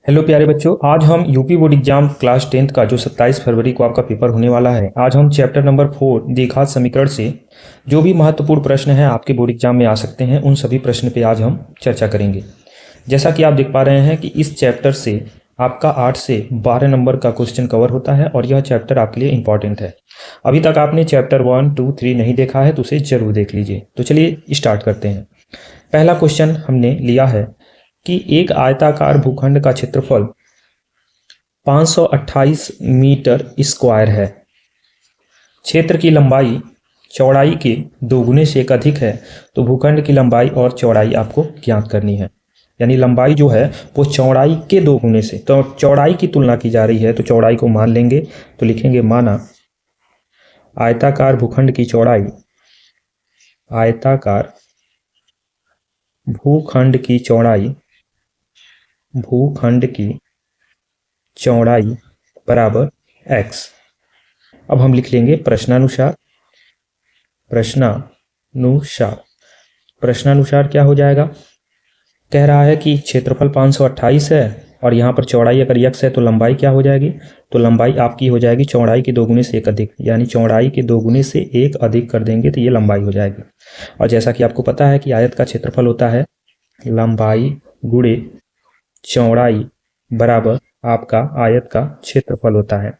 Hello प्यारे बच्चों, आज हम UP board exam class 10th का जो 27 फरवरी को आपका पेपर होने वाला है। आज हम चैप्टर नंबर 4 द्विघात समीकरण से जो भी महत्वपूर्ण प्रश्न है आपके बोर्ड एग्जाम में आ सकते हैं, उन सभी प्रश्न पे आज हम चर्चा करेंगे। जैसा कि आप देख पा रहे हैं कि इस चैप्टर से आपका 8 से 12 नंबर का क्वेश्चन कवर होता है और यह चैप्टर आपके लिए इंपॉर्टेंट है। अभी तक आपने चैप्टर 1, 2, 3 नहीं देखा है तो उसे जरूर देख लीजिए। तो चलिए स्टार्ट करते हैं। पहला क्वेश्चन हमने लिया है कि एक आयताकार भूखंड का क्षेत्रफल 528 मीटर स्क्वायर है। क्षेत्र की लंबाई चौड़ाई के दोगुने से एक अधिक है, तो भूखंड की लंबाई और चौड़ाई आपको ज्ञात करनी है। यानी लंबाई जो है वो चौड़ाई के दोगुने से, तो चौड़ाई की तुलना की जा रही है तो चौड़ाई को मान लेंगे। तो लिखेंगे माना आयताकार भूखंड की चौड़ाई, आयताकार भूखंड की चौड़ाई, भूखंड की चौड़ाई बराबर x। अब हम लिख लेंगे प्रश्नानुसार। प्रश्नानुसार प्रश्नानुसार क्या हो जाएगा? कह रहा है कि क्षेत्रफल 528 है और यहाँ पर चौड़ाई अगर x है तो लंबाई क्या हो जाएगी? तो लंबाई आपकी हो जाएगी चौड़ाई के दोगुने से एक अधिक, यानी चौड़ाई के दोगुने से एक अधिक कर देंगे तो ये लंबाई हो जाएगी। और जैसा कि आपको पता है कि आयत का क्षेत्रफल होता है लंबाई गुणे चौड़ाई बराबर आपका आयत का क्षेत्रफल होता है।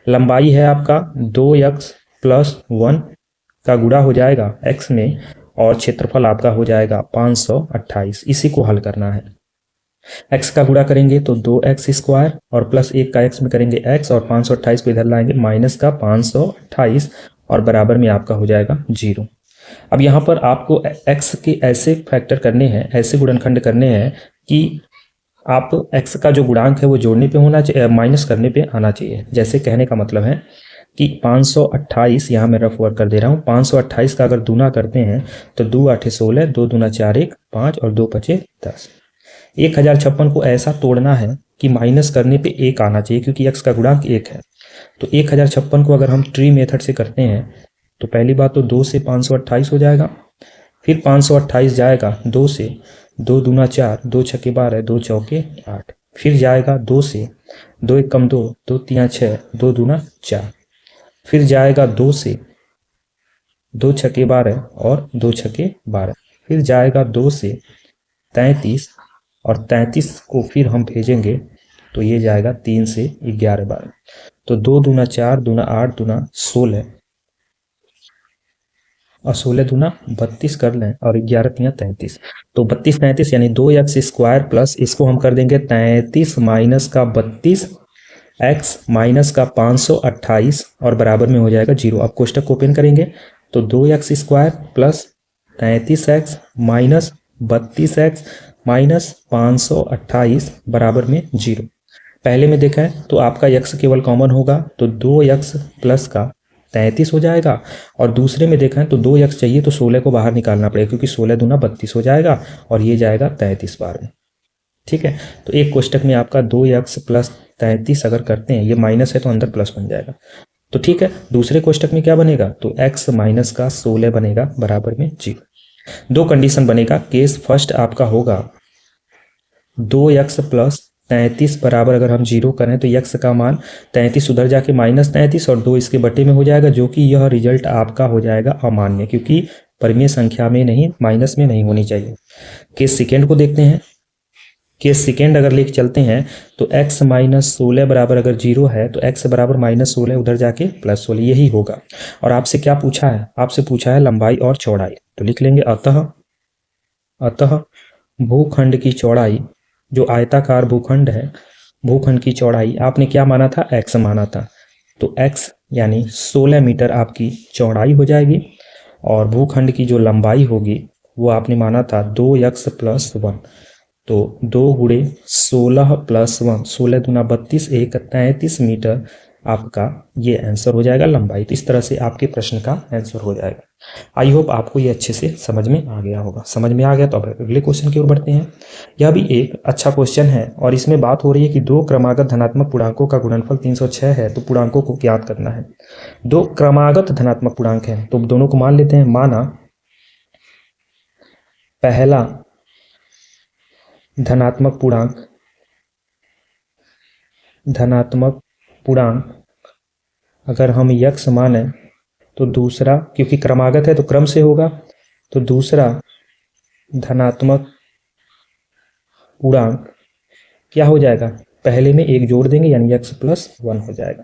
लंबाई है आपका 2x प्लस 1 का गुणा हो जाएगा x में और क्षेत्रफल आपका हो जाएगा 528। इसी को हल करना है। x का गुणा करेंगे तो 2x स्क्वायर और प्लस 1 का x में करेंगे x और 528 को इधर लाएंगे माइनस का 528 और बराबर में आपका हो जाएगा 0। अब यहाँ पर आपको x के ऐसे फैक्टर करने हैं, ऐसे गुणनखंड करने हैं कि आप x का जो गुणांक है वो जोड़ने पे होना चाहिए, माइनस करने पे आना चाहिए। जैसे कहने का मतलब है कि 528, यहाँ मैं रफ वर्क कर दे रहा हूँ, 528 का अगर दूना करते हैं तो 2 8 16, 2 दूना 4 1 5 और 2 5 10। 1056 को ऐसा तोड़ना है कि माइनस करने पे 1 आना चाहिए, क्योंकि x का गुणांक 1 है। तो 1056 को अगर हम ट्री मेथड से करते हैं तो पहली बात तो 2 से 528 हो जाएगा, फिर 528 जाएगा 2 से, 2 दूना 4, 2 छक्के 12, 2 चौके 8, फिर जाएगा 2 से, 2 एक कम 2, 2 तिया 6, 2 दूना 4, फिर जाएगा 2 से, 2 छक्के 12 और 2 छक्के 12, फिर जाएगा 2 से 33 और 33 को फिर हम भेजेंगे तो ये जाएगा 3 से 11 12। तो 2 दूना 4, दूना 8, दूना 16 और 16 दूना 32 कर लें और 11 तिया 33, तो 32 33 यानी 2x स्क्वायर प्लस इसको हम कर देंगे 33 माइनस का 32 x माइनस का 528 और बराबर में हो जाएगा 0। अब कोष्टक ओपन करेंगे तो 2x square plus 33x minus 32x minus 528 बराबर में 0। पहले में देखा है तो आपका x केवल कॉमन होगा तो 2x प्लस का 33 हो जाएगा, और दूसरे में देखा है तो 2x चाहिए तो 16 को बाहर निकालना पड़ेगा, क्योंकि 16 दूना 32 हो जाएगा और ये जाएगा 33 बार में। ठीक है, तो एक कोष्टक में आपका 2x प्लस 33 अगर करते हैं, ये माइनस है तो अंदर प्लस बन जाएगा। तो ठीक है, दूसरे कोष्टक में क्या बनेगा? तो x माइनस का 16 बनेगा बराबर में 0। दो कंडीशन बनेगा। केस फर्स्ट आपका होगा 2x प्लस 33 बराबर अगर हम 0 करें तो x का मान 33 उधर जाके माइनस 33 और 2 इसके बटे में हो जाएगा, जो कि यह रिजल्ट आपका हो जाएगा अमान्य, क्योंकि परिमेय संख्या में नहीं, माइनस में नहीं होनी चाहिए। केस सेकेंड को देखते हैं। केस सेकेंड अगर लेके चलते हैं तो x माइनस 16 बराबर अगर 0 है तो x बराबर माइनस 16 उधर जाके प्लस 16, यही होगा। और आपसे क्या पूछा है? आपसे पूछा है लंबाई और चौड़ाई, तो लिख लेंगे अतः भूखंड की चौड़ाई, जो आयताकार भूखंड है, भूखंड की चौड़ाई आपने क्या माना था? x माना था, तो x यानी 16 मीटर आपकी चौड़ाई हो जाएगी, और भूखंड की जो लंबाई होगी वो आपने माना था 2x प्लस 1, तो 2 गुणे 16 प्लस 1, 16 दूना 32, 1 33 मीटर आपका ये आंसर हो जाएगा लंबाई। तो इस तरह से आपके प्रश्न का आंसर हो जाएगा। आई होप आपको ये अच्छे से समझ में आ गया होगा। समझ में आ गया तो अब अगले क्वेश्चन की ओर बढ़ते हैं। यह भी एक अच्छा क्वेश्चन है और इसमें बात हो रही है कि दो क्रमागत धनात्मक पूर्णांकों का गुणनफल 306 है, तो पूर्णांकों को ज्ञात करना है। दो क्रमागत धनात्मक पूर्णांक है तो दोनों को मान लेते हैं। माना पहला धनात्मक पूर्णांक धनात्मक पूर्णांक अगर हम यक्स माने तो दूसरा, क्योंकि क्रमागत है तो क्रम से होगा, तो दूसरा धनात्मक पूर्णांक क्या हो जाएगा, पहले में एक जोड़ देंगे यानी x प्लस 1 हो जाएगा।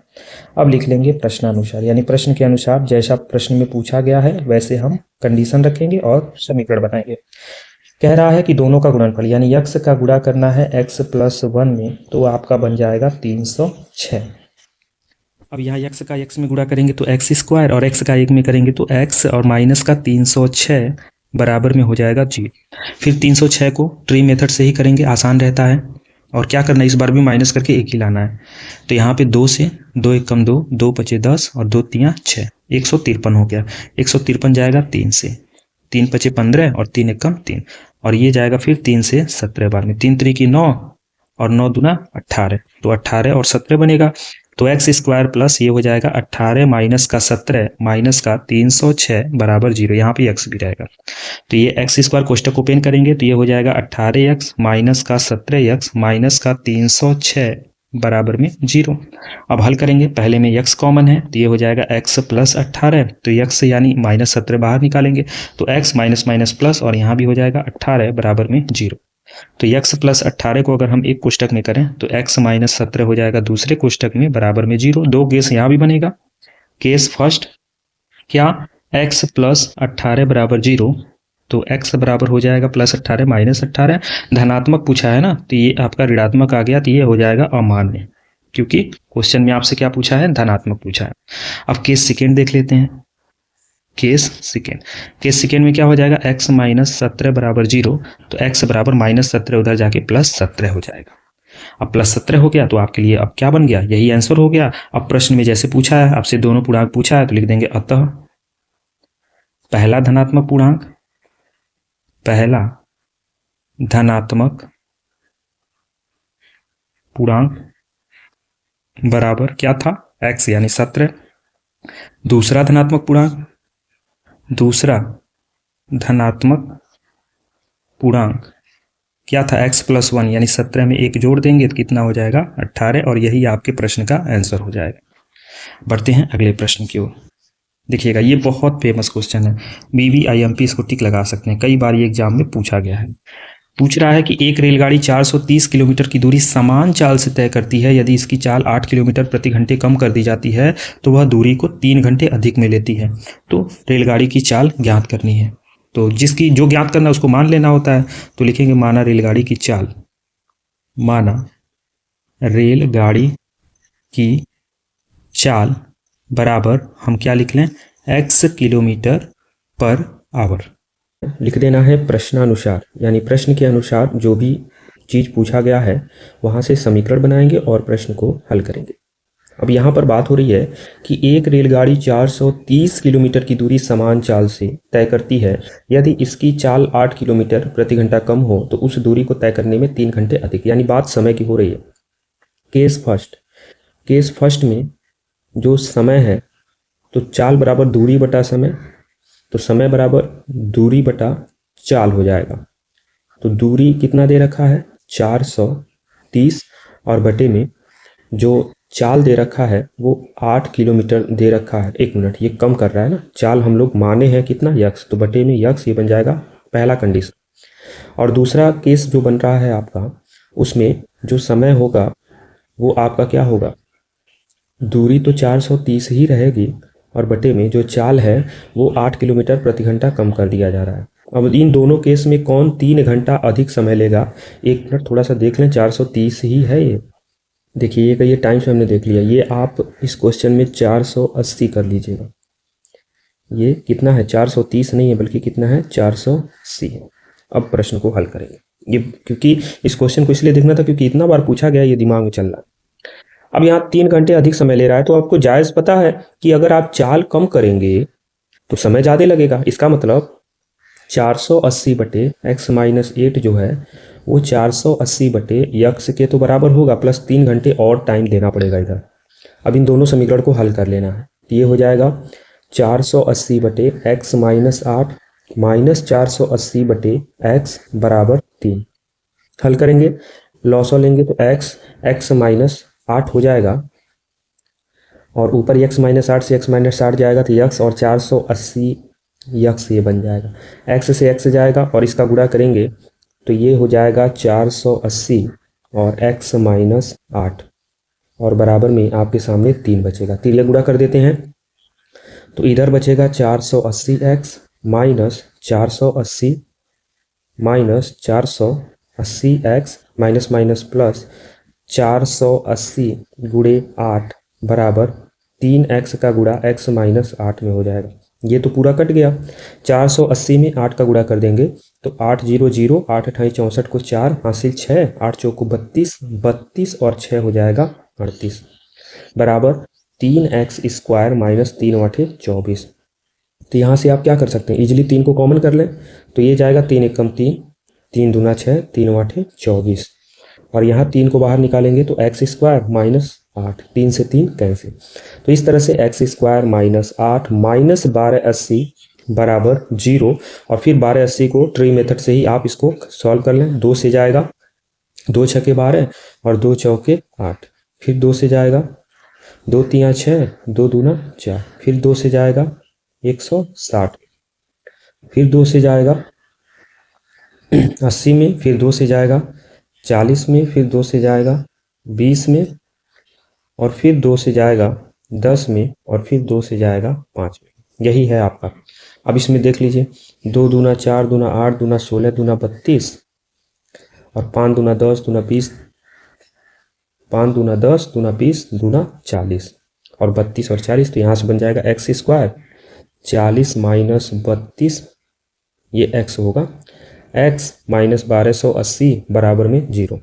अब लिख लेंगे प्रश्नानुसार, यानी प्रश्न के अनुसार जैसा प्रश्न में पूछा गया है वैसे हम कंडीशन रखेंगे और समीकरण बनाएंगे। कह रहा है कि दोनों का गुणनफल यानी x का गुणा करना है x प्लस 1 में, तो आपका बन जाएगा 306। अब यहाँ x का x में गुणा करेंगे तो x स्क्वायर और x का 1 में करेंगे तो x और माइनस का 306 बराबर में हो जाएगा 0। फिर 306 को ट्री मेथड से ही करेंगे, आसान रहता है। और क्या करना है, इस बार भी माइनस करके 1 ही लाना है। तो यहाँ पे 2 से 2 1 कम 2, 2 पचे 10 और 2 3 6, 153 हो गया। 153 जाएगा 3 से, 3 पचे 15 और 3 1 कम 3, और ये जाएगा फिर 3 से 17 बार में, 3 3 की 9 और 9 दूना 18, तो 18 और 17 बनेगा। तो एक्स स्क्वायर प्लस ये हो जाएगा 18 माइनस का 17 माइनस का 306 बराबर 0। यहाँ पे एक्स भी रहेगा, तो ये एक्स स्क्वायर कोष्टक ओपन करेंगे तो ये हो जाएगा 18x माइनस का 17x माइनस का 306 बराबर में 0। अब हल करेंगे, पहले में x कॉमन है तो ये हो जाएगा x प्लस 18, तो x यानी माइनस 17 बाहर निकालेंगे तो x माइनस माइनस प्लस और यहाँ भी हो जाएगा 18 बराबर में 0। तो x प्लस 18 को अगर हम एक कोष्टक में करें तो x माइनस 17 हो जाएगा दूसरे कोष्टक में बराबर में 0। दो केस यहाँ भी बनेगा। केस फर्स्ट क्या, x प्लस 18 बराबर 0, तो x बराबर हो जाएगा प्लस 18 माइनस 18। धनात्मक पूछा है ना, तो ये आपका ऋणात्मक आ गया, तो ये हो जाएगा अमान्य, क्योंकि क्वेश्चन में आपसे क्या पूछा है, धनात्मक पूछा है। अब केस सेकेंड देख लेते हैं। केस सेकेंड में क्या हो जाएगा, x माइनस 17 बराबर 0, तो x बराबर माइनस 17 उधर जाके प्लस 17 हो जाएगा। अब प्लस 17 हो गया तो आपके लिए अब क्या बन गया, यही आंसर हो गया। अब प्रश्न में जैसे पूछा है, आपसे दोनों पूर्णांक पूछा है तो लिख देंगे अतः पहला धनात्मक पूर्णांक, पहला धनात्मक पूर्णांक बराबर क्या था, x यानी 17। दूसरा धनात्मक पूर्णांक, दूसरा धनात्मक पूर्णांक क्या था, x प्लस 1 यानी 17 में एक जोड़ देंगे तो कितना हो जाएगा 18, और यही आपके प्रश्न का आंसर हो जाएगा। बढ़ते हैं अगले प्रश्न की ओर। देखिएगा ये बहुत फेमस क्वेश्चन है, BBIMP इसको टिक लगा सकते हैं, कई बार ये एग्जाम में पूछा गया है। पूछ रहा है कि एक रेलगाड़ी 430 किलोमीटर की दूरी समान चाल से तय करती है, यदि इसकी चाल 8 किलोमीटर प्रति घंटे कम कर दी जाती है तो वह दूरी को 3 घंटे अधिक में लेती है। तो रेलगाड़ी की चाल ज्ञात करनी है, तो जिसकी जो ज्ञात करना है उसको मान लेना होता है। तो लिखेंगे माना रेलगाड़ी की चाल, माना रेलगाड़ी की चाल बराबर हम क्या लिख लें, x किलोमीटर पर आवर। लिख देना है प्रश्नानुसार, यानी प्रश्न के अनुसार जो भी चीज़ पूछा गया है वहाँ से समीकरण बनाएंगे और प्रश्न को हल करेंगे। अब यहाँ पर बात हो रही है कि एक रेलगाड़ी 430 किलोमीटर की दूरी समान चाल से तय करती है, यदि इसकी चाल 8 किलोमीटर प्रति घंटा कम हो तो उस दूरी को तय करने में 3 घंटे अधिक, यानी बात समय की हो रही है। केस फर्स्ट में जो समय है तो चाल बराबर दूरी बटा समय, तो समय बराबर दूरी बटा चाल हो जाएगा। तो दूरी कितना दे रखा है 430, और बटे में जो चाल दे रखा है वो 8 किलोमीटर दे रखा है। एक मिनट, ये कम कर रहा है ना, चाल हम लोग माने हैं कितना यक्स, तो बटे में यक्स, ये बन जाएगा पहला कंडीशन। और दूसरा केस जो बन रहा है आपका, उसमें जो समय होगा वो आपका क्या होगा, दूरी तो 430 ही रहेगी और बटे में जो चाल है वो 8 किलोमीटर प्रति घंटा कम कर दिया जा रहा है। अब इन दोनों केस में कौन 3 घंटा अधिक समय लेगा, एक मिनट थोड़ा सा देख लें, 430 ही है ये, देखिए ये टाइम से हमने देख लिया, ये आप इस क्वेश्चन में 480 कर लीजिएगा। ये कितना है, 430 नहीं है बल्कि कितना है 480 है। अब प्रश्न को हल करेंगे, ये क्योंकि इस क्वेश्चन को इसलिए देखना था क्योंकि इतना बार पूछा गया, ये दिमाग में चल रहा है। अब यहाँ 3 घंटे अधिक समय ले रहा है, तो आपको जायज़ पता है कि अगर आप चाल कम करेंगे तो समय ज़्यादा लगेगा। इसका मतलब 480 बटे x माइनस 8 जो है वो 480 बटे यक्स के तो बराबर होगा, प्लस 3 घंटे और टाइम देना पड़ेगा इधर। अब इन दोनों समीकरण को हल कर लेना है, तो ये हो जाएगा 480 बटे x माइनस 8 माइनस 480 बटे x बराबर 3। हल करेंगे, लॉसो लेंगे तो x माइनस 8 हो जाएगा, और ऊपर x माइनस 8 से x माइनस 8 जाएगा तो x, और 480 x ये बन जाएगा। x से x जाएगा और इसका गुणा करेंगे तो ये हो जाएगा 480 और x माइनस 8, और बराबर में आपके सामने 3 बचेगा। तिरिया गुणा कर देते हैं तो इधर बचेगा 480x minus 480 minus 480x minus minus plus 480 गुणे 8 बराबर 3x का गुणा x माइनस 8 में हो जाएगा। ये तो पूरा कट गया। 480 में 8 का गुणा कर देंगे तो 8 0 0, 8 अठाई 64 को 4 हासिल 6, 8 चौको 32, 32 और 6 हो जाएगा 38 बराबर 3x स्क्वायर माइनस 3 आठे 24। तो यहाँ से आप क्या कर सकते हैं, इजीली 3 को कॉमन कर लें तो ये जाएगा 3 एकम 3, 3 दूना 6, 3 आठे 24, और यहाँ 3 को बाहर निकालेंगे तो x स्क्वायर माइनस 8, 3 से 3 कैंसिल। तो इस तरह से x स्क्वायर माइनस 8 माइनस 1280 बराबर 0, और फिर 1280 को ट्री मेथड से ही आप इसको सॉल्व कर लें। 2 से जाएगा, 2 छके 12 और 2 चौके 8, फिर 2 से जाएगा, 2 तिया 6, 2 दूना 4, फिर 2 से जाएगा 160, फिर 2 से जाएगा 80 में, फिर 2 से जाएगा 40 में, फिर 2 से जाएगा 20 में, और फिर 2 से जाएगा 10 में, और फिर 2 से जाएगा 5 में। यही है आपका। अब इसमें देख लीजिए, 2 दूना 4 दूना 8 दूना 16 दूना 32, और 5 दूना 10 दूना 20, 5 दूना 10 दूना 20 दूना 40, और 32 और 40, तो यहाँ से बन जाएगा x स्क्वायर 40 माइनस 32, ये x होगा, x माइनस 1280 बराबर में 0।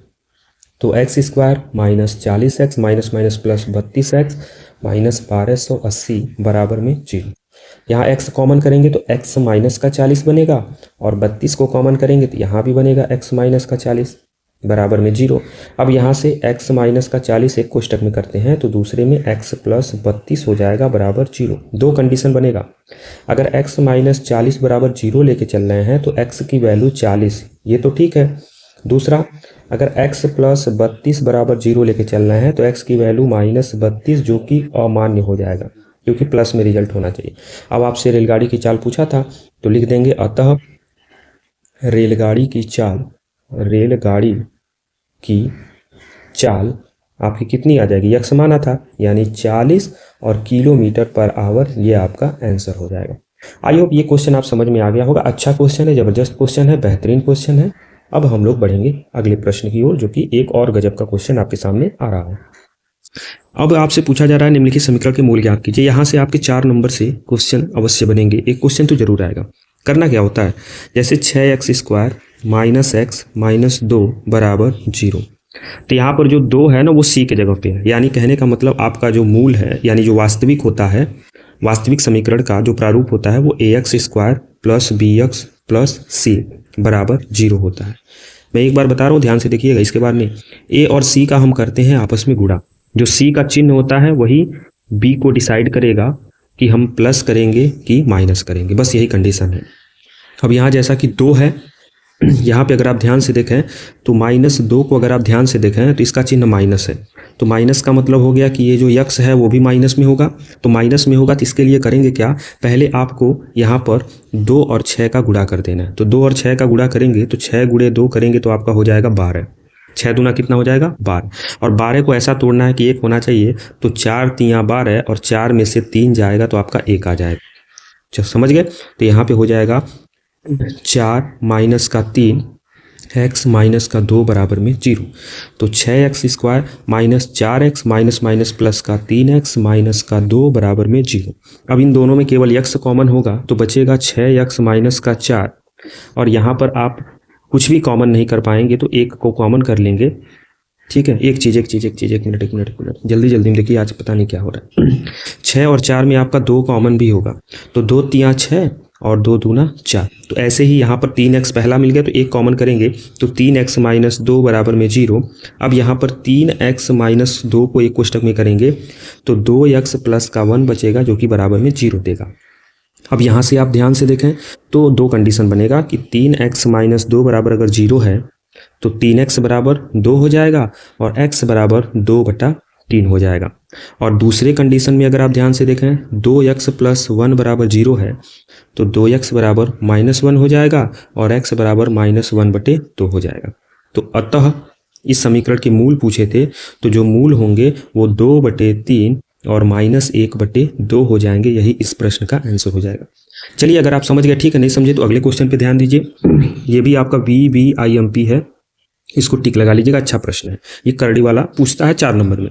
तो x square minus 40x minus minus plus 32x minus 1280 बराबर में 0। यहाँ x कॉमन करेंगे तो x माइनस का 40 बनेगा, और 32 को कॉमन करेंगे तो यहाँ भी बनेगा x माइनस का 40 बराबर में 0। अब यहाँ से x माइनस का 40 एक कोष्टक में करते हैं तो दूसरे में x प्लस 32 हो जाएगा बराबर 0। दो कंडीशन बनेगा, अगर x माइनस 40 बराबर 0 लेके चल रहे हैं तो x की वैल्यू 40, ये तो ठीक है। दूसरा, अगर x प्लस 32 बराबर 0 लेके चल रहे हैं तो x की वैल्यू माइनस 32, जो कि अमान्य हो जाएगा क्योंकि प्लस में रिजल्ट होना चाहिए। अब आपसे रेलगाड़ी की चाल पूछा था तो लिख देंगे, अतः रेलगाड़ी की चाल आपकी कितनी आ जाएगी, यक्ष माना था यानी 40 और किलोमीटर पर आवर, ये आपका आंसर हो जाएगा। आई होप ये क्वेश्चन आप समझ में आ गया होगा। अच्छा क्वेश्चन है, जबरदस्त क्वेश्चन है, बेहतरीन क्वेश्चन है। अब हम लोग बढ़ेंगे अगले प्रश्न की ओर, जो कि एक और गजब का क्वेश्चन आपके सामने आ रहा है। अब आपसे पूछा जा रहा है निम्नलिखित समीकरण के मूल ज्ञात कीजिए। यहाँ से आपके 4 नंबर से क्वेश्चन अवश्य बनेंगे, एक क्वेश्चन तो जरूर आएगा। करना क्या होता है, जैसे 6x square minus x minus 2 बराबर 0, तो यहाँ पर जो 2 है ना वो c के जगह पे है, यानी कहने का मतलब आपका जो मूल है यानी जो वास्तविक होता है, वास्तविक समीकरण का जो प्रारूप होता है वो ax square plus bx plus c बराबर 0 होता है। मैं एक बार बता रहा हूँ, ध्यान से देखिएगा। इसके बाद में a और c का हम करते हैं आपस में गुणा, जो c का चिन्ह होता है वही b को डिसाइड करेगा कि हम प्लस करेंगे कि माइनस करेंगे, बस यही कंडीशन है। अब यहाँ जैसा कि 2 है, यहाँ पे अगर आप ध्यान से देखें तो -2 को अगर आप ध्यान से देखें तो इसका चिन्ह माइनस है, तो माइनस का मतलब हो गया कि ये जो यक्ष है वो भी माइनस में होगा। तो माइनस में होगा तो इसके लिए करेंगे क्या, पहले आपको यहाँ पर 2 और 6 का गुणा कर देना है। तो 2 और 6 का गुणा करेंगे तो 6 गुणे 2 करेंगे तो आपका हो जाएगा 12, 6 दूना कितना हो जाएगा 12, और 12 को ऐसा तोड़ना है कि 1 होना चाहिए, तो 4 तिया 12 और 4 में से 3 जाएगा तो आपका 1 आ जाएगा। चलो समझ गए। तो यहाँ पे हो जाएगा 4 माइनस का 3 x माइनस का 2 बराबर में 0। तो 6x square minus 4x minus minus plus का 3x माइनस का 2 बराबर में 0। अब इन दोनों में केवल x कॉमन होगा तो बचेगा 6x माइनस का 4, और यहाँ पर आप कुछ भी कॉमन नहीं कर पाएंगे तो 1 को कॉमन कर लेंगे। ठीक है, एक मिनट जल्दी में देखिए, आज पता नहीं क्या हो रहा है। 6 और 4 में आपका 2 कॉमन भी होगा, तो 2 तिया 6 और 2 दूना 4। तो ऐसे ही यहाँ पर 3x पहला मिल गया तो 1 कॉमन करेंगे तो 3x माइनस 2 बराबर में 0। अब यहाँ पर 3x माइनस 2 को एक कोष्टक में करेंगे तो 2x प्लस का 1 बचेगा, जो कि बराबर में 0 देगा। अब यहाँ से आप ध्यान से देखें तो 2 कंडीशन बनेगा कि 3x माइनस 2 बराबर अगर 0 है तो 3x बराबर 2 हो जाएगा, और x बराबर 2/3 3 हो जाएगा। और दूसरे कंडीशन में अगर आप ध्यान से देखें 2x प्लस 1 बराबर 0 है तो 2x बराबर -1 हो जाएगा और x बराबर -1/2 हो जाएगा। तो अतः इस समीकरण के मूल पूछे थे तो जो मूल होंगे वो 2/3 और -1/2 हो जाएंगे। यही इस प्रश्न का आंसर हो जाएगा। चलिए अगर आप समझ गए ठीक है, नहीं समझे तो अगले क्वेश्चन पे ध्यान दीजिए। ये भी आपका VVIMP है, इसको टिक लगा लीजिएगा, अच्छा प्रश्न है। ये करड़ी वाला पूछता है 4 नंबर में।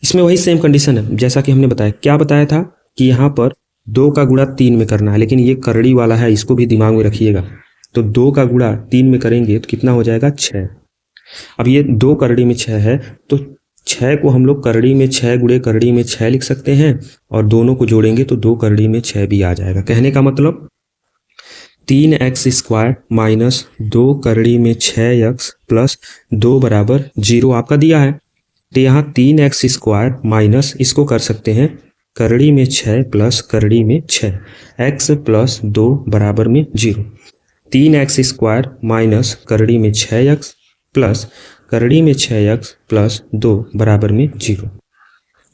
इसमें वही सेम कंडीशन है जैसा कि हमने बताया। क्या बताया था कि यहाँ पर 2 का गुणा 3 में करना है, लेकिन ये करड़ी वाला है, इसको भी दिमाग में रखिएगा। तो 2 का गुणा 3 में करेंगे तो कितना हो जाएगा 6। अब ये 2 करड़ी में 6 है तो 6 को हम लोग करड़ी में 6 गुणे करड़ी में 6 लिख सकते हैं और दोनों को जोड़ेंगे तो 2 करड़ी में 6 भी आ जाएगा। कहने का मतलब 3x² माइनस 2 करड़ी में 6x प्लस 2 बराबर 0 आपका दिया है। तो यहाँ 3x² माइनस इसको कर सकते हैं करड़ी में 6 प्लस करड़ी में 6 x प्लस 2 बराबर में 0। 3x² माइनस करड़ी में 6x प्लस करड़ी में 6x प्लस 2 बराबर में 0।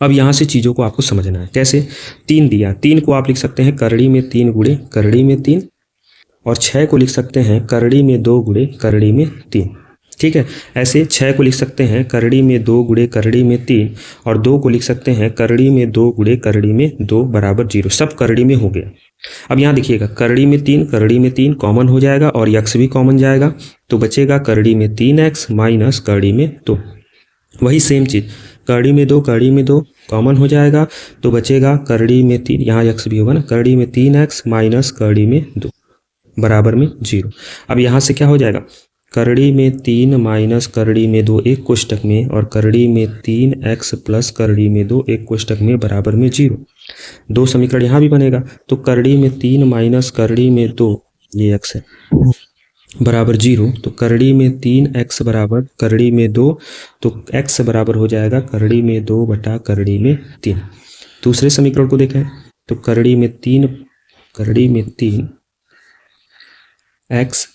अब यहाँ से चीज़ों को आपको समझना है। कैसे? 3 दिया, 3 को आप लिख सकते हैं करड़ी में 3 गुणे करड़ी में 3 और 6 को लिख सकते हैं करड़ी में 2 गुणे करड़ी में 3। ठीक है, ऐसे 6 को लिख सकते हैं करड़ी में 2 गुणे करड़ी में 3 और 2 को लिख सकते हैं करड़ी में 2 गुणे करड़ी में 2 बराबर 0। सब करड़ी में हो गया। अब यहाँ देखिएगा करड़ी में 3 कॉमन हो जाएगा और x भी कॉमन जाएगा तो बचेगा करड़ी में 3x माइनस करड़ी में 2। वही सेम चीज़ करड़ी में 2 कॉमन हो जाएगा तो बचेगा करड़ी में 3, यहाँ x भी होगा ना, करड़ी में 3x माइनस करड़ी में 2 बराबर में 0। अब यहाँ से क्या हो जाएगा करड़ी में 3 माइनस करड़ी में 2 एक कोष्टक में और करड़ी में 3x प्लस करड़ी में 2 एक कोष्टक में बराबर में 0। 2 समीकरण यहाँ भी बनेगा तो करड़ी में 3 माइनस करड़ी में 2 ये x है बराबर 0। तो करड़ी में 3x बराबर करड़ी में 2 तो x बराबर हो जाएगा करड़ी में 2 बटा करड़ी में 3। दूसरे समीकरण को देखें तो करड़ी में 3 x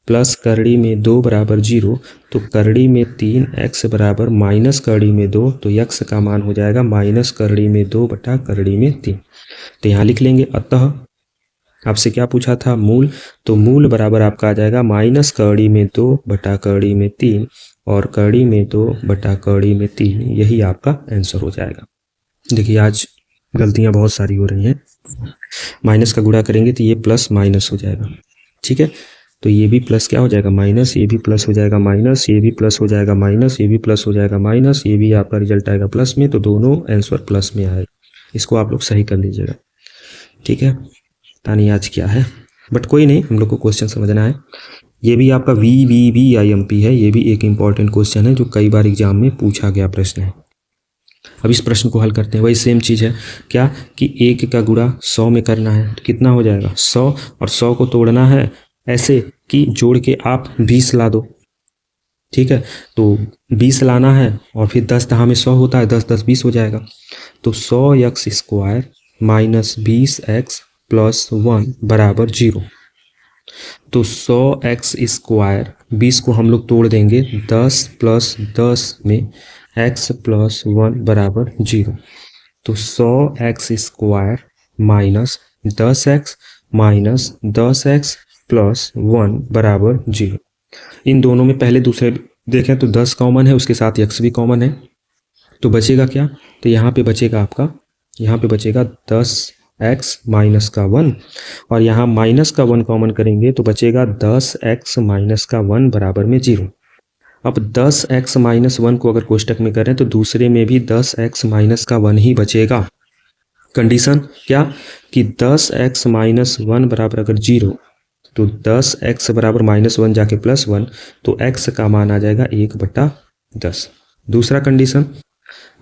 प्लस करड़ी में 2 बराबर 0 तो करड़ी में 3x बराबर माइनस करड़ी में 2 तो x का मान हो जाएगा माइनस करड़ी में 2 बटा करड़ी में 3। तो यहाँ लिख लेंगे अतः आपसे क्या पूछा था मूल, तो मूल बराबर आपका आ जाएगा माइनस करड़ी में 2 बटा करड़ी में 3 और करड़ी में 2 बटा करड़ी में 3। यही आपका आंसर हो जाएगा। देखिए आज गलतियाँ बहुत सारी हो रही हैं। माइनस का गुणा करेंगे तो ये प्लस माइनस हो जाएगा। ठीक है, तो ये भी प्लस क्या हो जाएगा माइनस, ये भी प्लस हो जाएगा माइनस, ये भी प्लस हो जाएगा माइनस, ये भी प्लस हो जाएगा माइनस, ये भी आपका रिजल्ट आएगा प्लस में। तो दोनों आंसर प्लस में आएगा। इसको आप लोग सही कर लीजिएगा। ठीक है, पता नहीं आज क्या है बट कोई नहीं, हम लोग को क्वेश्चन समझना है। ये भी आपका VVIMP है। ये भी एक इम्पॉर्टेंट क्वेश्चन है जो कई बार एग्जाम में पूछा गया प्रश्न है। अब इस प्रश्न को हल करते हैं। वही सेम चीज़ है क्या कि 1 का गुणा 100 में करना है तो कितना हो जाएगा 100 और 100 को तोड़ना है ऐसे कि जोड़ के आप 20 ला दो। ठीक है, तो 20 लाना है और फिर 10 दहा में 100 होता है, 10 10 20 हो जाएगा। तो 100x² माइनस 20x प्लस 1 बराबर 0। तो 100x² 20 को हम लोग तोड़ देंगे 10 प्लस 10 में x प्लस 1 बराबर 0। तो 100x² minus 10x minus 10x plus 1 बराबर 0। इन दोनों में पहले दूसरे देखें तो 10 कॉमन है, उसके साथ x भी कॉमन है। तो बचेगा क्या, तो यहाँ पे बचेगा आपका, यहाँ पे बचेगा 10x माइनस का 1 और यहाँ माइनस का 1 कॉमन करेंगे तो बचेगा 10x माइनस का 1 बराबर में 0। अब 10x माइनस 1 को अगर कोष्टक में करें तो दूसरे में भी 10x माइनस का 1 ही बचेगा। कंडीशन क्या कि 10x माइनस 1 बराबर अगर 0 तो 10x बराबर -1 जाके +1 तो x का मान आ जाएगा 1/10। दूसरा कंडीशन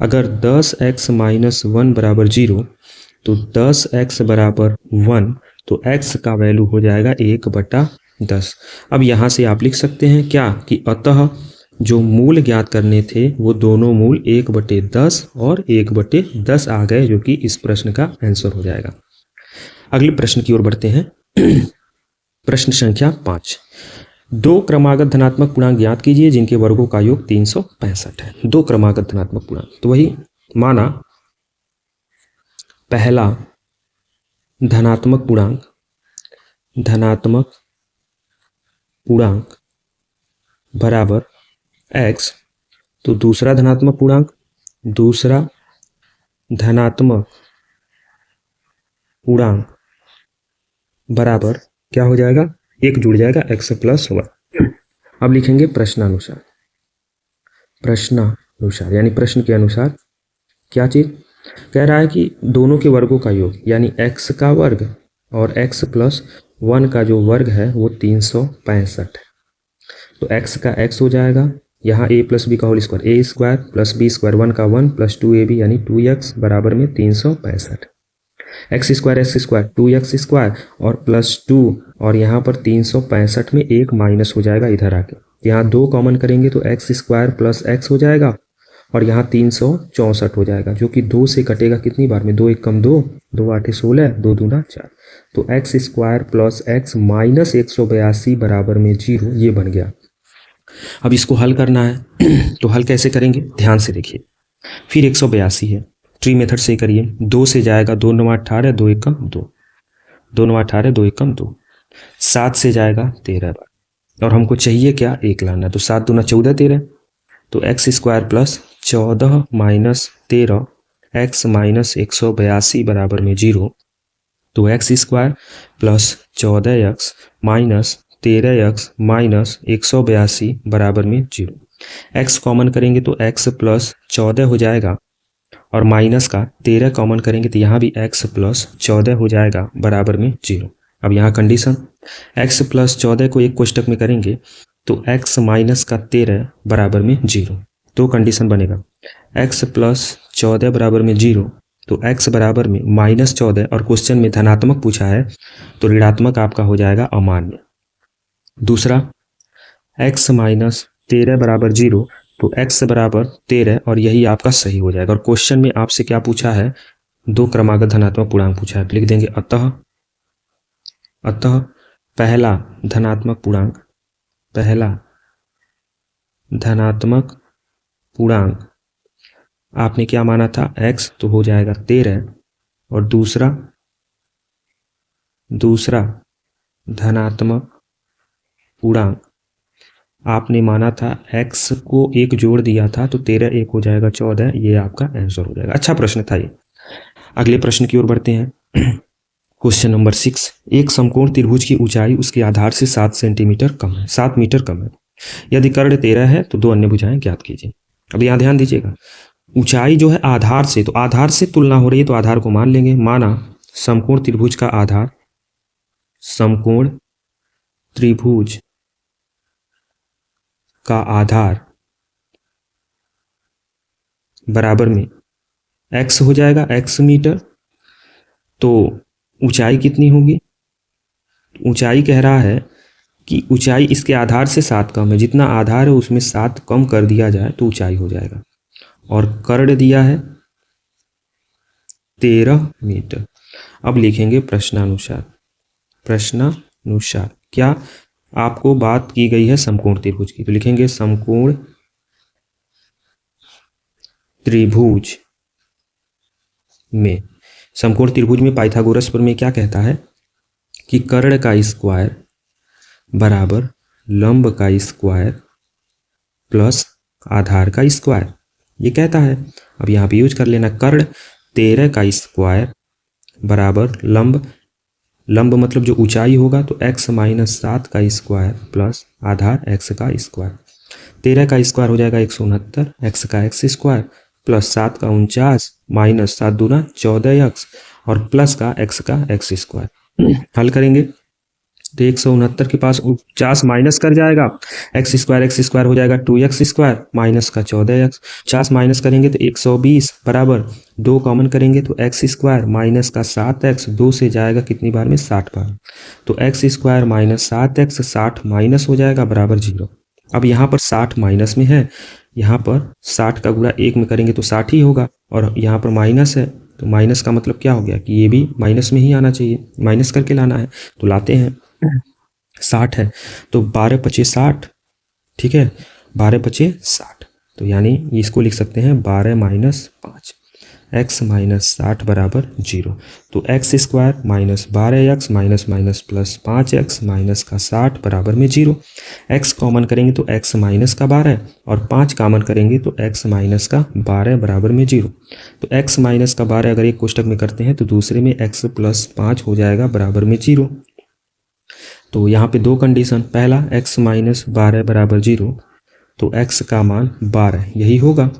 अगर 10x माइनस 1 बराबर 0 तो 10x बराबर 1 तो x का वैल्यू हो जाएगा 1/10। अब यहाँ से आप लिख सकते हैं क्या कि अतः जो मूल ज्ञात करने थे वो दोनों मूल 1/10 और 1/10 आ गए, जो कि इस प्रश्न का आंसर हो जाएगा। अगले प्रश्न की ओर बढ़ते हैं। प्रश्न संख्या 5। दो क्रमागत धनात्मक पूर्णांक ज्ञात कीजिए जिनके वर्गों का योग 365 है। दो क्रमागत धनात्मक पूर्णांक, तो वही माना पहला धनात्मक पूर्णांक बराबर x, तो दूसरा धनात्मक पूर्णांक बराबर क्या हो जाएगा, एक जुड़ जाएगा x प्लस 1। अब लिखेंगे प्रश्नानुसार यानी प्रश्न के अनुसार क्या चीज कह रहा है कि दोनों के वर्गों का योग यानी x का वर्ग और x प्लस 1 का जो वर्ग है वो 365 है। तो x का x हो जाएगा, यहाँ a प्लस बी का whole square, a square plus b square 1 का 1 प्लस 2ab यानी 2x बराबर में 365। x स्क्वायर 2x स्क्वायर और प्लस 2 और यहाँ पर 365 में एक माइनस हो जाएगा इधर आके, यहाँ 2 कॉमन करेंगे तो x स्क्वायर प्लस x हो जाएगा और यहाँ 364 हो जाएगा जो कि 2 से कटेगा कितनी बार में, 2 1 कम 2, 2 8 16, 2 दूना 4, तो x square plus x minus 182 बराबर में 0, ये बन गया। अब इसको हल करना है तो हल कैसे करेंगे, ध्यान से देखिए। फिर 182 है, ट्री मेथड से करिए, 2 से जाएगा 2 9 18, 2 1 कम 2, 2 9 18, 2 1 कम 2, 7 से जाएगा 13 बार और हमको चाहिए क्या, 1 लाना, तो 7 दूना 14 13, तो x square plus 14 minus 13 x minus 182 बराबर में 0, तो x square plus 14x minus 13x minus 182 बराबर में 0। x कॉमन करेंगे तो x प्लस 14 हो जाएगा और माइनस का 13 कॉमन करेंगे तो यहाँ भी x प्लस 14 हो जाएगा बराबर में 0। अब यहाँ कंडीशन x प्लस 14 को एक कोष्टक में करेंगे तो x माइनस का 13 बराबर में 0, तो कंडीशन बनेगा x प्लस 14 बराबर में 0, तो x बराबर में माइनस 14 और क्वेश्चन में धनात्मक पूछा है तो ऋणात्मक आपका हो जाएगा अमान्य। दूसरा x माइनस 13 बराबर 0, तो x बराबर 13 और यही आपका सही हो जाएगा। और क्वेश्चन में आपसे क्या पूछा है, दो क्रमागत धनात्मक पूर्णांक पूछा है, लिख देंगे अतः पहला धनात्मक पूर्णांक आपने क्या माना था x, तो हो जाएगा 13 और दूसरा धनात्मक पूर्णांक आपने माना था x को एक जोड़ दिया था तो 13 1 हो जाएगा 14, ये आपका आंसर हो जाएगा। अच्छा प्रश्न था ये। अगले प्रश्न की ओर बढ़ते हैं। क्वेश्चन नंबर 6, एक समकोण त्रिभुज की ऊंचाई उसके आधार से 7 मीटर कम है। यदि कर्ण 13 है तो 2 अन्य भुजाएं ज्ञात कीजिए। अब यहाँ ध्यान दीजिएगा, ऊंचाई जो है आधार से, तो आधार से तुलना हो रही है तो आधार को मान लेंगे। माना समकोण त्रिभुज का आधार, समकोण त्रिभुज का आधार बराबर में x हो जाएगा, x मीटर, तो ऊंचाई कितनी होगी, ऊंचाई कह रहा है कि ऊंचाई इसके आधार से 7 कम है, जितना आधार है उसमें 7 कम कर दिया जाए तो ऊंचाई हो जाएगा। और कर्ण दिया है 13 मीटर। अब लिखेंगे प्रश्नानुसार क्या आपको बात की गई है समकोण त्रिभुज की, तो लिखेंगे समकोण त्रिभुज में पाइथागोरस प्रमेय क्या कहता है कि कर्ण का स्क्वायर बराबर लंब का स्क्वायर प्लस आधार का स्क्वायर, ये कहता है। अब यहाँ पे यूज कर लेना, कर्ण 13 का स्क्वायर बराबर लंब मतलब जो ऊंचाई होगा तो x माइनस 7 का स्क्वायर प्लस आधार x का स्क्वायर। 13 का स्क्वायर हो जाएगा 169, x का x स्क्वायर प्लस 7 का 49 माइनस 7 दूना 14x और प्लस का x स्क्वायर। हल करेंगे तो 169 के पास 50 माइनस कर जाएगा, x स्क्वायर हो जाएगा 2x स्क्वायर माइनस का 14x, 50 माइनस करेंगे तो 120 बराबर 2 कॉमन करेंगे तो x स्क्वायर माइनस का 7x, 2 से जाएगा कितनी बार में 60 बार, तो x square minus 7x 60 minus हो जाएगा बराबर 0। अब यहाँ पर 60 माइनस में है, यहाँ पर 60 का गुणा 1 में करेंगे तो 60 ही होगा और यहाँ पर माइनस है तो माइनस का मतलब क्या हो गया कि ये भी माइनस में ही आना चाहिए, माइनस करके लाना है तो लाते हैं। 60 है, तो 12 पचे 60, ठीक है, 12 पचे 60, तो यानी इसको लिख सकते हैं 12 माइनस 5, x माइनस 60 बराबर 0। तो x square minus 12x minus minus plus 5x minus का 60 बराबर में 0। x कॉमन करेंगे तो x माइनस का 12 और 5 कॉमन करेंगे तो x माइनस का 12 बराबर में 0। तो x माइनस का 12 अगर एक कोष्टक में करते हैं तो दूसरे में x प्लस 5 हो जाएगा बराबर में 0। तो यहाँ पे दो कंडीशन, पहला x माइनस 12 बराबर 0, तो x का मान 12 यही होगा,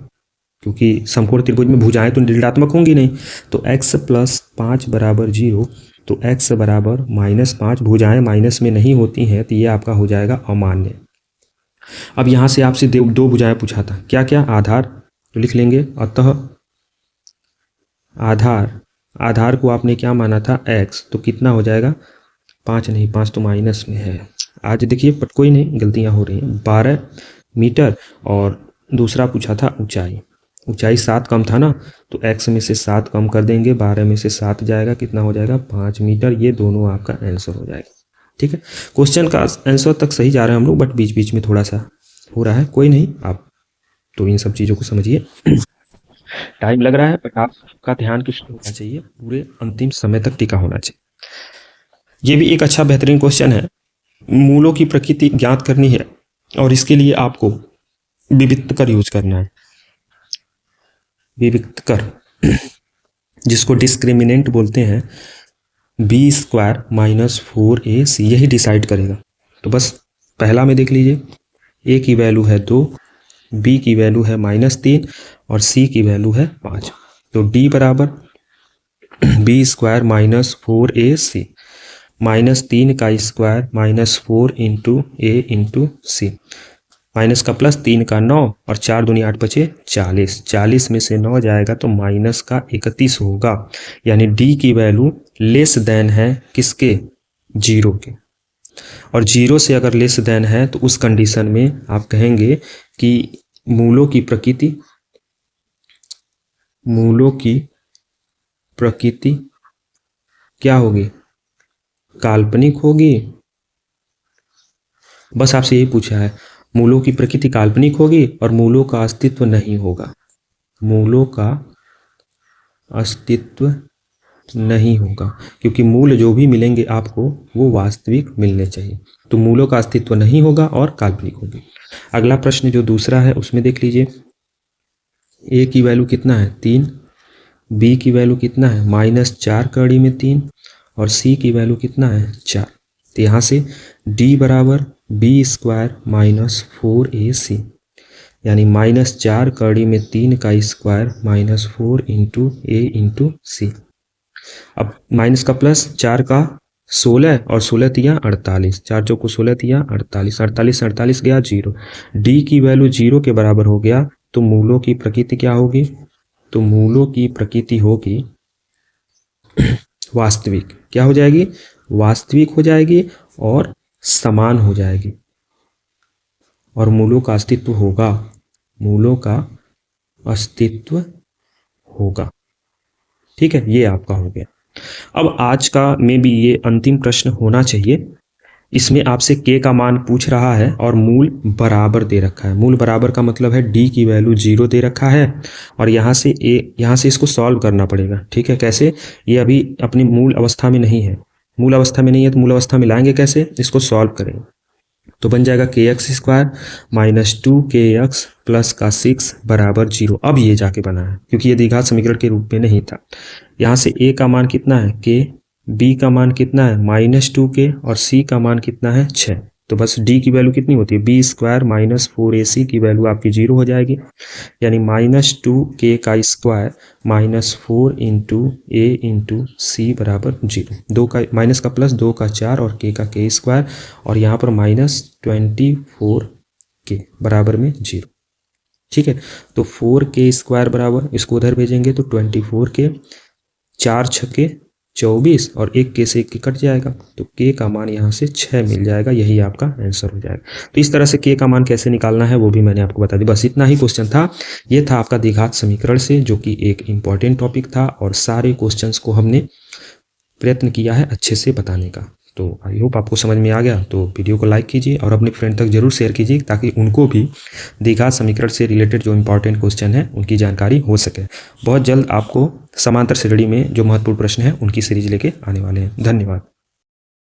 क्योंकि समकोण त्रिभुज में भुजाएं तो ऋणात्मक होंगी नहीं। तो x प्लस 5 बराबर 0, तो x बराबर -5, भुजाएं माइनस में नहीं होती हैं तो ये आपका हो जाएगा अमान्य। अब यहाँ से आपसे दो भुजाएं पूछा था, क्या क्या, आधार, तो लिख लेंगे अतः आधार को आपने क्या माना था x, तो कितना हो जाएगा 5 नहीं, 5 तो माइनस में है। आज देखिए बट कोई नहीं, गलतियाँ हो रही हैं। 12 मीटर और दूसरा पूछा था ऊंचाई 7 कम था ना, तो x में से 7 कम कर देंगे, 12 में से 7 जाएगा, कितना हो जाएगा 5 मीटर। ये दोनों आपका आंसर हो जाएगा। ठीक है, क्वेश्चन का आंसर तक सही जा रहे हैं हम लोग, बट बीच बीच में थोड़ा सा हो रहा है, कोई नहीं, आप तो इन सब चीज़ों को समझिए। टाइम लग रहा है बट आपका ध्यान किस होना चाहिए, पूरे अंतिम समय तक टिका होना चाहिए। ये भी एक अच्छा बेहतरीन क्वेश्चन है। मूलों की प्रकृति ज्ञात करनी है और इसके लिए आपको विविक्त कर यूज करना है, विविक्त कर, जिसको डिस्क्रिमिनेंट बोलते हैं। b² माइनस 4ac यही डिसाइड करेगा। तो बस पहला में देख लीजिए, a की वैल्यू है 2, b की वैल्यू है -3 और c की वैल्यू है 5। तो d बराबर b² माइनस 4ac, -3 का square -4 into a into c, minus का प्लस 3 का 9 और 4 दूनी 8 बचे 40, 40 में से 9 जाएगा तो माइनस का 31 होगा। यानी d की वैल्यू लेस देन है किसके, 0 के। और 0 से अगर लेस देन है तो उस कंडीशन में आप कहेंगे कि मूलों की प्रकृति क्या होगी, काल्पनिक होगी। बस आपसे यही पूछा है, मूलों की प्रकृति काल्पनिक होगी और मूलों का अस्तित्व नहीं होगा, मूलों का अस्तित्व नहीं होगा, क्योंकि मूल जो भी मिलेंगे आपको वो वास्तविक मिलने चाहिए। तो मूलों का अस्तित्व नहीं होगा और काल्पनिक होगी। अगला प्रश्न जो दूसरा है उसमें देख लीजिए, a की वैल्यू कितना है 3, b की वैल्यू कितना है -4 कड़ी में 3 और c की वैल्यू कितना है 4। तो यहाँ से d बराबर b² माइनस 4ac, यानी -4 कड़ी में 3 का square -4 into a into c। अब माइनस का प्लस, 4 का 16 और 16 तिया 48, 4 चौको 16 तिया 48, 48 48 गया 0। d की वैल्यू 0 के बराबर हो गया, तो मूलों की प्रकृति क्या होगी, तो मूलों की प्रकृति होगी वास्तविक। क्या हो जाएगी, वास्तविक हो जाएगी और समान हो जाएगी, और मूलों का अस्तित्व होगा, मूलों का अस्तित्व होगा। ठीक है, ये आपका हो गया। अब आज का में भी ये अंतिम प्रश्न होना चाहिए। इसमें आपसे k का मान पूछ रहा है और मूल बराबर दे रखा है। मूल बराबर का मतलब है d की वैल्यू 0 दे रखा है और यहाँ से इसको सॉल्व करना पड़ेगा। ठीक है, कैसे, ये अभी अपनी मूल अवस्था में नहीं है, मूल अवस्था में नहीं है तो मूल अवस्था में लाएंगे कैसे, इसको सॉल्व करेंगे। तो बन जाएगा kx² माइनस 2kx प्लस का 6 बराबर 0। अब ये जाके बना है क्योंकि ये द्विघात समीकरण के रूप में नहीं था। यहाँ से a का मान कितना है k, b का मान कितना है -2k और c का मान कितना है 6। तो बस d की वैल्यू कितनी होती है, b² माइनस 4ac की वैल्यू आपकी 0 हो जाएगी, यानी -2k का square -4 into a into c बराबर 0। 2 का माइनस का प्लस, 2 का 4 और k का k स्क्वायर, और यहाँ पर -24k बराबर में 0। ठीक है, तो 4k² बराबर, इसको उधर भेजेंगे तो 24k, 4 छक्के 24 और 1 k से 1 कट जाएगा, तो k का मान यहाँ से 6 मिल जाएगा। यही आपका आंसर हो जाएगा। तो इस तरह से k का मान कैसे निकालना है वो भी मैंने आपको बता दिया। बस इतना ही क्वेश्चन था। ये था आपका द्विघात समीकरण से, जो कि एक इम्पॉर्टेंट टॉपिक था और सारे क्वेश्चंस को हमने प्रयत्न किया है अच्छे से बताने का। तो तो आई होप आपको समझ में आ गया। तो वीडियो को लाइक कीजिए और अपने फ्रेंड तक जरूर शेयर कीजिए ताकि उनको भी द्विघात समीकरण से रिलेटेड जो इंपॉर्टेंट क्वेश्चन है उनकी जानकारी हो सके। बहुत जल्द आपको समांतर श्रेणी में जो महत्वपूर्ण प्रश्न है उनकी सीरीज लेके आने वाले हैं। धन्यवाद।